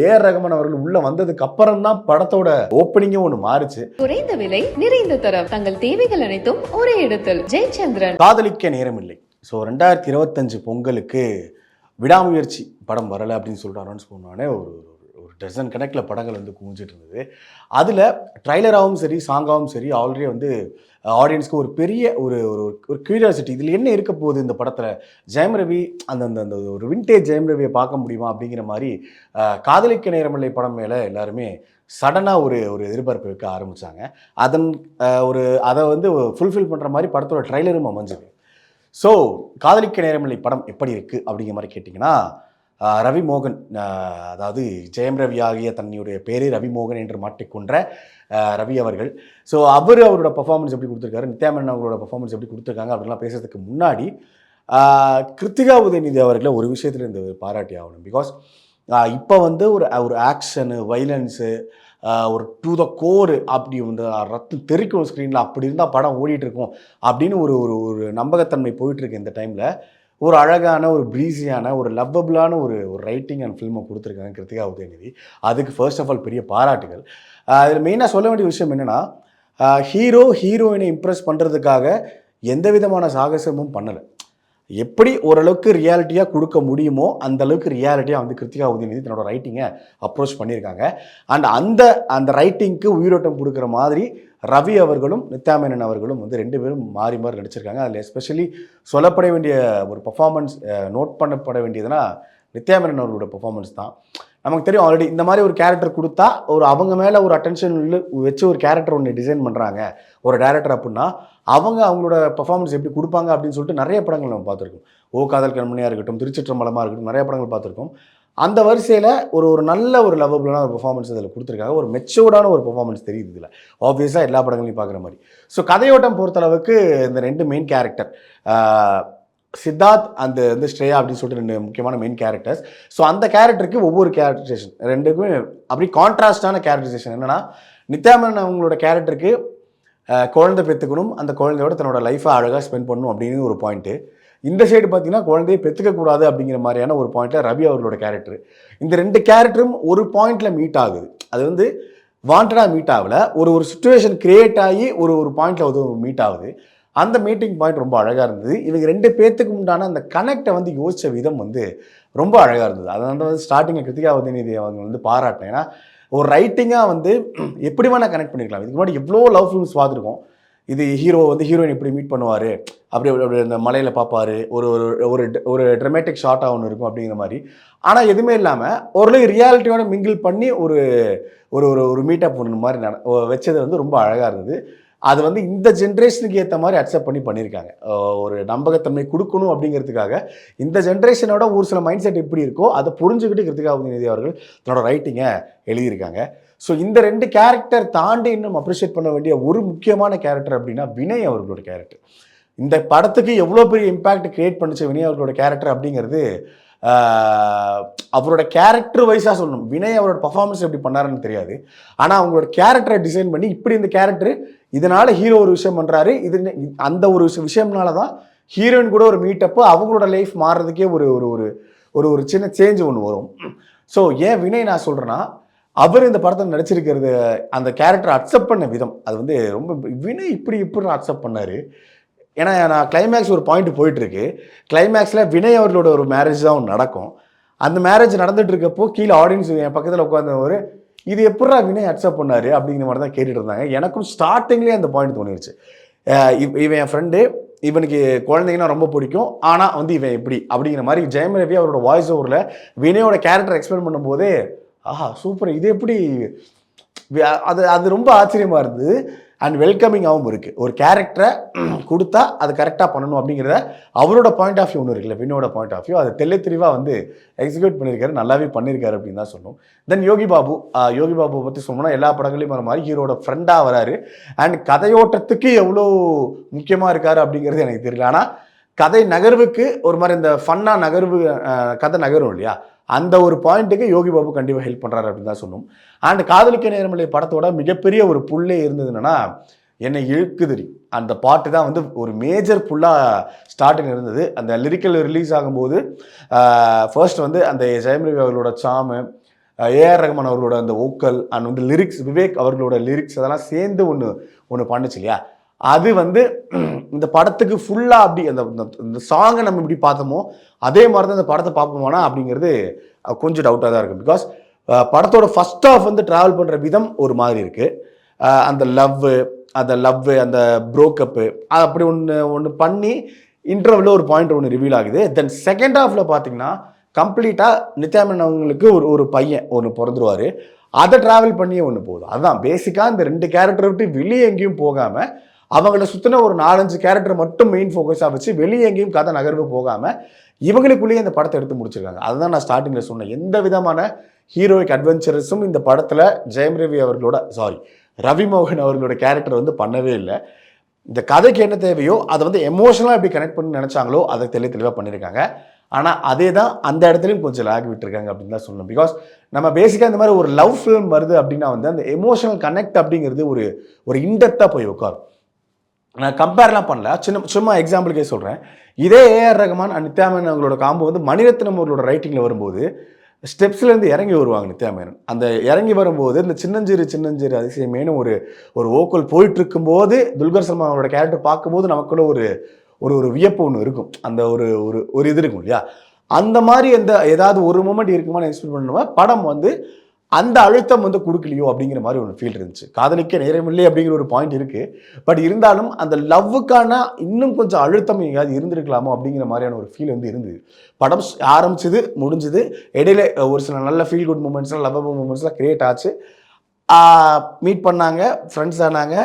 AR Rahman அவர்கள் உள்ள வந்ததுக்கு அப்புறம் தான் படத்தோட ஓப்பனிங்கே ஒன்று மாறுச்சு. குறைந்த விலை நிறைந்த தரம், தங்கள் தேவைகள் அனைத்தும் ஒரே இடத்தில். ஜெயச்சந்திரன். காதலிக்க நேரமில்லை. ஸோ 2025 பொங்கலுக்கு விடாமுயற்சி படம் வரலை அப்படின்னு சொல்லிட்டு அனௌன்ஸ் பண்ணோடனே ஒரு டசன் கணக்கில் படங்கள் வந்து குவிஞ்சிட்டு இருந்தது. அதில் ட்ரைலராகவும் சரி சாங்காகவும் சரி ஆல்ரெடி வந்து ஆடியன்ஸ்க்கு ஒரு பெரிய ஒரு ஒரு கியூரியாசிட்டி, இதில் என்ன இருக்க போகுது இந்த படத்தில், ஜெயம் ரவி அந்த அந்த ஒரு விண்டேஜ் ஜெயம் ரவியை பார்க்க முடியுமா அப்படிங்கிற மாதிரி காதலிக்க நேரமில்லை படம் மேலே எல்லாருமே சடனாக ஒரு எதிர்பார்ப்பு வைக்க ஆரம்பித்தாங்க. அதை வந்து ஃபுல்ஃபில் பண்ணுற மாதிரி படத்தோட ட்ரைலரும் அமைஞ்சுது. ஸோ காதலிக்க நேரமில்லை படம் எப்படி இருக்குது அப்படிங்கிற மாதிரி கேட்டிங்கன்னா, ரவி மோகன், அதாவது ஜெயம் ரவி ஆகிய தன்னுடைய பேரே ரவி மோகன் என்று மாட்டிக்கொன்ற ரவி அவர்கள். ஸோ அவரோட பர்ஃபார்மன்ஸ் எப்படி கொடுத்துருக்காரு, நித்யா மேனன் அவங்களோட பர்ஃபார்மன்ஸ் எப்படி கொடுத்துருக்காங்க அப்படின்லாம் பேசுறதுக்கு முன்னாடி கிருத்திகா உதயநிதி அவர்களை ஒரு விஷயத்தில் இந்த பாராட்டி ஆகணும். பிகாஸ் இப்போ வந்து ஒரு ஆக்ஷனு, வைலன்ஸு, ஒரு டு த கோர் அப்படி வந்து ரத்தம் தெறிக்கும் ஸ்க்ரீனில் அப்படி இருந்தால் படம் ஓடிட்டுருக்கும் அப்படின்னு ஒரு நம்பகத்தன்மை போயிட்டுருக்கு. இந்த டைமில் ஒரு அழகான, ஒரு ப்ரீஸியான, ஒரு லவ்வபிளான ஒரு ரைட்டிங் அண்ட் ஃபில்மை கொடுத்துருக்காங்க கிருத்திகா உதயநிதி. அதுக்கு ஃபர்ஸ்ட் ஆஃப் ஆல் பெரிய பாராட்டுகள். இதில் மெயினாக சொல்ல வேண்டிய விஷயம் என்னென்னா, ஹீரோயினை இம்ப்ரெஸ் பண்ணுறதுக்காக எந்த விதமான சாகசமும் பண்ணலை. எப்படி ஓரளவுக்கு ரியாலிட்டியாக கொடுக்க முடியுமோ அந்த அளவுக்கு ரியாலிட்டியாக வந்து கிருத்திகா உதயநிதி தன்னோட ரைட்டிங்கை அப்ரோச் பண்ணியிருக்காங்க. அண்ட் அந்த ரைட்டிங்க்கு உயிரோட்டம் கொடுக்குற மாதிரி ரவி அவர்களும் நித்யா மேனன் அவர்களும் வந்து ரெண்டு பேரும் மாறி மாறி நடிச்சிருக்காங்க. அதில் எஸ்பெஷலி சொல்லப்பட வேண்டிய ஒரு பர்ஃபார்மன்ஸ், நோட் பண்ணப்பட வேண்டியதுன்னா நித்யா மேனன் அவர்களோட பர்ஃபார்மன்ஸ் தான். நமக்கு தெரியும் ஆல்ரெடி இந்த மாதிரி ஒரு கேரக்டர் கொடுத்தா அவங்க மேலே ஒரு அட்டென்ஷன் வச்சு ஒரு கேரக்டர் ஒன்று டிசைன் பண்ணுறாங்க ஒரு டைரக்டர் அப்படின்னா அவங்களோட பர்ஃபார்மன்ஸ் எப்படி கொடுப்பாங்க அப்படின்னு சொல்லிட்டு நிறைய படங்கள் நம்ம பார்த்துருக்கோம். ஓ காதல் கண்மணியாக இருக்கட்டும், திருச்சிற்றம்பலமாக இருக்கட்டும், நிறைய படங்கள் பார்த்துருக்கோம். அந்த வரிசையில் ஒரு நல்ல ஒரு லவ்வபிளான ஒரு பர்ஃபார்மன்ஸ் அதில் கொடுத்துருக்காங்க. ஒரு மெச்சூர்டான ஒரு பர்ஃபார்மன்ஸ் தெரியுது இதில், ஆப்வியஸாக எல்லா படங்களையும் பார்க்குற மாதிரி. ஸோ கதையோட்டம் பொறுத்தளவுக்கு இந்த ரெண்டு மெயின் கேரக்டர் சித்தார்த் அந்த வந்து ஸ்ரேயா அப்படின்னு சொல்லிட்டு ரெண்டு முக்கியமான மெயின் கேரக்டர்ஸ். ஸோ அந்த கேரக்டருக்கு ஒவ்வொரு கேரக்டரைசேஷன் ரெண்டுக்குமே அப்படி கான்ட்ராஸ்டான கேரக்டரைசேஷன். என்னென்னா, நித்யா மேனன் அவங்களோட கேரக்டருக்கு குழந்தை பெற்றுக்கணும், அந்த குழந்தையோட தன்னோட லைஃப்பை அழகாக ஸ்பெண்ட் பண்ணணும் அப்படின்னு ஒரு பாயிண்ட்டு. இந்த சைடு பார்த்தீங்கன்னா குழந்தையை பெற்றுக்கக்கூடாது அப்படிங்கிற மாதிரியான ஒரு பாயிண்ட்டில் ரவி அவர்களோட கேரக்டர். இந்த ரெண்டு கேரக்டரும் ஒரு பாயிண்டில் மீட் ஆகுது. அது வந்து வாண்டடாக மீட் ஆகலை, ஒரு சுச்சுவேஷன் கிரியேட் ஆகி ஒரு பாயிண்டில் வந்து மீட் ஆகுது. அந்த மீட்டிங் பாயிண்ட் ரொம்ப அழகாக இருந்தது. இவங்க ரெண்டு பேர்த்துக்கு உண்டான அந்த கனெக்டை வந்து யோசித்த விதம் வந்து ரொம்ப அழகாக இருந்தது. அதனால வந்து ஸ்டார்டிங்கை கிருத்திகா உதயநிதி அவங்க வந்து பாராட்டினேன். ஏன்னா ஒரு ரைட்டிங்காக வந்து எப்படி வேணால் கனெக்ட் பண்ணிக்கலாம். இதுக்கு முன்னாடி எவ்வளோ லவ் ஃபிலிம்ஸ் பார்த்துருக்கோம். இது ஹீரோ வந்து ஹீரோயின் எப்படி மீட் பண்ணுவார், அப்படி இந்த மலையில் பார்ப்பார், ஒரு ட்ரமேட்டிக் ஷார்ட்டாக ஒன்று இருக்கும் அப்படிங்கிற மாதிரி. ஆனால் எதுவுமே இல்லாமல் ஓரளவு ரியாலிட்டியோட மிங்கிள் பண்ணி ஒரு மீட்டப் ஒன்று மாதிரி வச்சது வந்து ரொம்ப அழகாக இருந்தது. அது வந்து இந்த ஜென்ரேஷனுக்கு ஏற்ற மாதிரி அக்செப்ட் பண்ணியிருக்காங்க. ஒரு நம்பகத்தன்மை கொடுக்கணும் அப்படிங்கிறதுக்காக இந்த ஜென்ரேஷனோட ஒரு சில மைண்ட் செட் எப்படி இருக்கோ அதை புரிஞ்சுக்கிட்டு கிருத்திகா உதயநிதி அவர்கள் தன்னோட ரைட்டிங்கை எழுதியிருக்காங்க. ஸோ இந்த ரெண்டு கேரக்டர் தாண்டி இன்னும் அப்ரிஷியேட் பண்ண வேண்டிய ஒரு முக்கியமான கேரக்டர் அப்படின்னா வினய் அவர்களோட கேரக்டர். இந்த படத்துக்கு எவ்வளோ பெரிய இம்பேக்ட் கிரியேட் பண்ணிச்சு வினய் அவர்களோட கேரக்டர் அப்படிங்கிறது அவரோட கேரக்டர் வைஸாக சொல்லணும். வினய் அவரோட பர்ஃபார்மன்ஸ் எப்படி பண்ணாருன்னு தெரியாது, ஆனால் அவங்களோட கேரக்டரை டிசைன் பண்ணி இப்படி இந்த கேரக்டர் இதனால் ஹீரோ ஒரு விஷயம் பண்ணுறாரு, அந்த ஒரு விஷயம்னால தான் ஹீரோயின் கூட ஒரு மீட்டப்பு அவங்களோட லைஃப் மாறுறதுக்கே ஒரு சின்ன சேஞ்ச் ஒன்று வரும். ஸோ ஏன் வினய் நான் சொல்கிறேன்னா, அவர் இந்த படத்தில் நடிச்சிருக்கிறது அந்த கேரக்டரை அக்செப்ட் பண்ண விதம் அது வந்து ரொம்ப வினய் இப்படி அக்செப்ட் பண்ணார். ஏன்னா நான் கிளைமேக்ஸ் ஒரு பாயிண்ட் போயிட்டுருக்கு. கிளைமேக்ஸில் வினய் அவர்களோட ஒரு மேரேஜ் தான் ஒன்று நடக்கும். அந்த மேரேஜ் நடந்துட்டு இருக்கப்போ கீழே ஆடியன்ஸ் என் பக்கத்தில் உட்காந்தவர் இது எப்படா வினய் அக்செப்ட் பண்ணார் அப்படிங்கிற மாதிரி தான் கேட்டுட்டு இருந்தாங்க. எனக்கும் ஸ்டார்டிங்லேயே அந்த பாயிண்ட் தோணிடுச்சு. இவன் என் ஃப்ரெண்டு, இவனுக்கு குழந்தைங்கன்னா ரொம்ப பிடிக்கும், ஆனால் வந்து இவன் எப்படி அப்படிங்கிற மாதிரி ஜெயம் ரவி அவரோட வாய்ஸ் ஓவரில் வினயோட கேரக்டர் எக்ஸ்பிளைன் பண்ணும்போதே ஆஹா சூப்பர், இது எப்படி அது ரொம்ப ஆச்சரியமாக இருந்தது. அண்ட் வெல்கமிங்காகவும் இருக்குது. ஒரு கேரக்டரை கொடுத்தா அது கரெக்டாக பண்ணணும் அப்படிங்கிறத அவரோட பாயிண்ட் ஆஃப் வியூ ஒன்று இருக்குல்ல, வினோட பாயிண்ட் ஆஃப் வியூ அது தெளிவாக வந்து எக்ஸிக்யூட் பண்ணியிருக்காரு, நல்லாவே பண்ணியிருக்காரு அப்படின்னு தான் சொன்னோம். தென் யோகி பாபு பற்றி சொன்னோம்னா எல்லா படங்களையும் வர மாதிரி ஹீரோட ஃப்ரெண்டாக வராரு. அண்ட் கதையோட்டத்துக்கு எவ்வளோ முக்கியமாக இருக்காரு அப்படிங்கிறது எனக்கு தெரியல. ஆனால் கதை நகர்வுக்கு ஒரு மாதிரி இந்த ஃபன்னாக கதை நகரும் இல்லையா, அந்த ஒரு பாயிண்ட்டுக்கு யோகி பாபு கண்டிப்பாக ஹெல்ப் பண்ணுறாரு அப்படின்னு தான் சொன்னோம். அண்ட் காதலிக்க நேரமில்லை படத்தோட மிகப்பெரிய ஒரு புள்ளே இருந்தது என்னன்னா, என்னை இழுக்குதிரி அந்த பாட்டு தான் வந்து ஒரு மேஜர் புல்லாக ஸ்டார்டிங் இருந்தது. அந்த லிரிக்கல் ரிலீஸ் ஆகும்போது ஃபர்ஸ்ட் வந்து அந்த ஜெயம் ரவி அவர்களோட சாமு, ஏஆர் ரஹ்மான் அவர்களோட அந்த வோக்கல் அண்ட் வந்து லிரிக்ஸ், விவேக் அவர்களோட லிரிக்ஸ் அதெல்லாம் சேர்ந்து ஒன்று பண்ணுச்சு இல்லையா, அது வந்து இந்த படத்துக்கு ஃபுல்லாக அப்படி அந்த சாங்கை நம்ம இப்படி பார்த்தோமோ அதே மாதிரி தான் இந்த படத்தை பார்ப்போமானா அப்படிங்கிறது கொஞ்சம் டவுட்டாக தான் இருக்குது. பிகாஸ் படத்தோட ஃபர்ஸ்ட் ஆஃப் வந்து ட்ராவல் பண்ணுற விதம் ஒரு மாதிரி இருக்குது. அந்த அந்த ப்ரோக்கப்பு அது அப்படி ஒன்று பண்ணி இன்டர்வலில் ஒரு பாயிண்ட் ஒன்று ரிவீல் ஆகுது. தென் செகண்ட் ஹாஃபில் பார்த்தீங்கன்னா கம்ப்ளீட்டாக நித்யா மேனன் அவங்களுக்கு ஒரு பையன் ஒன்று பிறந்துருவார். அதை ட்ராவல் பண்ணியே ஒன்று போகுது. அதுதான் பேசிக்காக இந்த 2 கேரக்டரை விட்டு வெளியே எங்கேயும் போகாமல் அவங்கள சுற்றின ஒரு 4-5 கேரக்டர் மட்டும் மெயின் ஃபோக்கஸாக வச்சு வெளியே எங்கேயும் கதை நகர்வு போகாமல் இவங்களுக்குள்ளேயே இந்த படத்தை எடுத்து முடிச்சிருக்காங்க. அதுதான் நான் ஸ்டார்டிங்கில் சொன்னேன். எந்த விதமான ஹீரோயிக் அட்வென்ச்சரஸும் இந்த படத்தில் ரவி மோகன் அவர்களோட கேரக்டர் வந்து பண்ணவே இல்லை. இந்த கதைக்கு என்ன தேவையோ அதை வந்து எமோஷனலாக எப்படி கனெக்ட் பண்ணி நினச்சாங்களோ அதை தெளிவாக பண்ணியிருக்காங்க. ஆனால் அதே தான் அந்த இடத்துலையும் கொஞ்சம் லேக் விட்டுருக்காங்க அப்படின்னு தான் சொல்லணும். பிகாஸ் நம்ம பேசிக்காக இந்த மாதிரி ஒரு லவ் ஃபிலிம் வருது அப்படின்னா வந்து அந்த எமோஷனல் கனெக்ட் அப்படிங்கிறது ஒரு இன்டெப்த்தாக போய் உட்காரும். நான் கம்பேர்லாம் பண்ணல, சும்மா எக்ஸாம்பிளுக்கே சொல்கிறேன். இதே ஏஆர் ரஹ்மான் அண்ட் நித்யா மேனன் அவங்களோட காம்போ வந்து மணிரத்னம் அவர்களோட ரைட்டிங்கில் வரும்போது ஸ்டெப்ஸ்லேருந்து இறங்கி வருவாங்க நித்யா மேனன். அந்த இறங்கி வரும்போது இந்த சின்னஞ்சிறு அதிசயமேனு ஒரு ஓக்கல் போயிட்டு இருக்கும்போது துல்கர் சல்மான் அவரோட கேரக்டர் பார்க்கும்போது நமக்குள்ள ஒரு வியப்பு ஒன்று இருக்கும். அந்த ஒரு இது இருக்கும் இல்லையா, அந்த மாதிரி ஏதாவது ஒரு மூமெண்ட் இருக்குமான்னு எக்ஸ்பெக்ட் பண்ணுவேன். படம் வந்து அந்த அழுத்தம் வந்து கொடுக்கலையோ அப்படிங்கிற மாதிரி ஒரு ஃபீல் இருந்துச்சு. காதலிக்க நேரமில்லை அப்படிங்கிற ஒரு பாயிண்ட் இருக்கு. பட் இருந்தாலும் அந்த லவ்வுக்கான இன்னும் கொஞ்சம் அழுத்தம் எங்கேயாவது இருந்திருக்கலாமோ அப்படிங்கிற மாதிரியான ஒரு ஃபீல் வந்து இருந்தது. படம் ஆரம்பிச்சது முடிஞ்சது, இடையில ஒரு சில நல்ல ஃபீல் குட் மூமெண்ட்ஸ்லாம் லவ்வபிள் மூமெண்ட்ஸ்லாம் கிரியேட் ஆச்சு. மீட் பண்ணாங்க, ஃப்ரெண்ட்ஸ் ஆனாங்க,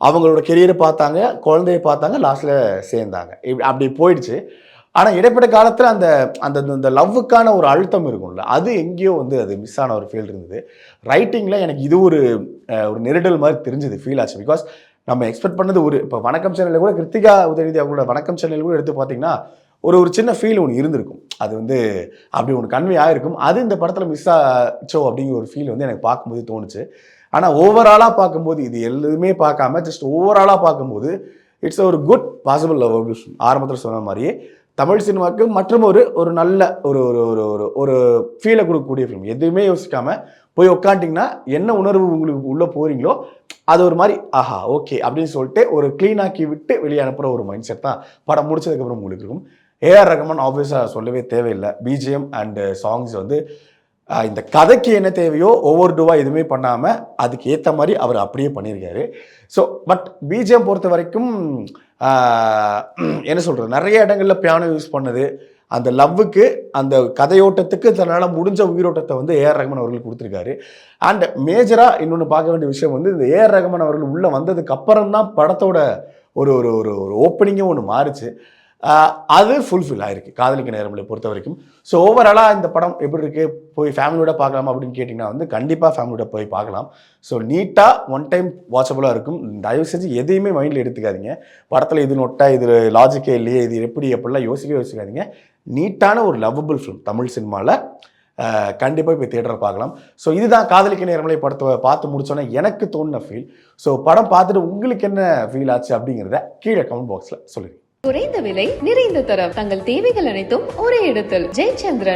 அவங்களோட கெரியரை பார்த்தாங்க, குழந்தைய பார்த்தாங்க, லாஸ்ட்டில் சேர்ந்தாங்க. அப்படி போயிடுச்சு. ஆனால் இடைப்பட்ட காலத்தில் அந்த லவ்வுக்கான ஒரு அழுத்தம் இருக்கும்ல, அது எங்கேயோ வந்து அது மிஸ் ஆன ஒரு ஃபீல் இருந்தது. ரைட்டிங்கில் எனக்கு இது ஒரு நெருடல் மாதிரி தெரிஞ்சது, ஃபீல் ஆச்சு. பிகாஸ் நம்ம எக்ஸ்பெக்ட் பண்ணது இப்போ வணக்கம் சேனலில் கூட கிருத்திகா உதயநிதி அவங்களோட வணக்கம் சேனல் கூட எடுத்து பார்த்தீங்கன்னா ஒரு சின்ன ஃபீல் ஒன்று இருந்திருக்கும். அது வந்து அப்படி ஒன்று கன்வே ஆகிருக்கும். அது இந்த படத்தில் மிஸ் ஆச்சோ அப்படிங்கிற ஒரு ஃபீல் வந்து எனக்கு பார்க்கும்போது தோணுச்சு. ஆனால் ஓவராலாக பார்க்கும்போது இது எதுவுமே பார்க்காம ஜஸ்ட் ஓவராலாக பார்க்கும்போது இட்ஸ் ஒரு குட் பாசிபிள் லவ். ஆரம்பத்தில் சொன்ன மாதிரியே தமிழ் சினிமாவுக்கு மற்றும் ஒரு நல்ல ஒரு ஃபீலை கொடுக்கக்கூடிய ஃபிலிம். எதுவுமே யோசிக்காமல் போய் உட்காண்டிங்கன்னா என்ன உணர்வு உங்களுக்கு உள்ளே போகிறீங்களோ அது ஒரு மாதிரி ஆஹா ஓகே அப்படின்னு சொல்லிட்டு ஒரு க்ளீனாக்கி விட்டு வெளியே அனுப்புகிற ஒரு மைண்ட் செட் தான் படம் முடிச்சதுக்கப்புறம் உங்களுக்கு இருக்கும். ஏஆர் ரஹ்மான் ஆப்வியஸாக சொல்லவே தேவையில்லை. பிஜிஎம் அண்ட் சாங்ஸ் வந்து இந்த கதைக்கு என்ன தேவையோ ஒவ்வொரு டூவாக எதுவுமே பண்ணாமல் அதுக்கு ஏற்ற மாதிரி அவர் அப்படியே பண்ணியிருக்காரு. ஸோ பட் பிஜிஎம் பொறுத்த வரைக்கும் என்ன சொல்கிறது, நிறைய இடங்களில் பியானோ யூஸ் பண்ணது அந்த லவ்வுக்கு அந்த கதையோட்டத்துக்கு தன்னால் முடிஞ்ச உயிரோட்டத்தை வந்து ஏஆர் ரஹ்மான் அவர்கள் கொடுத்துருக்காரு. அண்ட் மேஜராக இன்னொன்று பார்க்க வேண்டிய விஷயம் வந்து இந்த ஏஆர் ரஹ்மான் அவர்கள் உள்ளே வந்ததுக்கு அப்புறம் தான் படத்தோட ஒரு ஓப்பனிங்கே ஒன்று மாறுச்சு. அது ஃபுல்ஃபில் ஆயிருக்கு காதலிக்க நேரமில்லை பொறுத்த வரைக்கும். ஸோ ஓவராலாக இந்த படம் எப்படி இருக்குது, போய் ஃபேமிலியோட பார்க்கலாமா அப்படின்னு கேட்டிங்கன்னா வந்து கண்டிப்பாக ஃபேமிலியோட போய் பார்க்கலாம். ஸோ நீட்டாக ஒன் டைம் வாட்சபுளாக இருக்கும். தயவு செஞ்சு எதையுமே மைண்டில் எடுத்துக்காதீங்க. படத்தில் இது நொட்டா, இது லாஜிக்கே இல்லையே, இது எப்படிலாம் யோசிக்காதீங்க. நீட்டான ஒரு லவ்வபிள் ஃபிலிம் தமிழ் சினிமாவில் கண்டிப்பாக போய் தியேட்டரில் பார்க்கலாம். ஸோ இதுதான் காதலிக்க நேரமில்லை படத்தை பார்த்து முடிச்சோன்னே எனக்கு தோணுன ஃபீல். ஸோ படம் பார்த்துட்டு உங்களுக்கு என்ன ஃபீல் ஆச்சு அப்படிங்கிறத கீழே கமெண்ட் பாக்ஸில் சொல்லுங்கள். குறைந்த விலை, நிறைந்த தரம், தங்கள் தேவைகள் அனைத்தும் ஒரே இடத்தில். ஜெயச்சந்திரன்.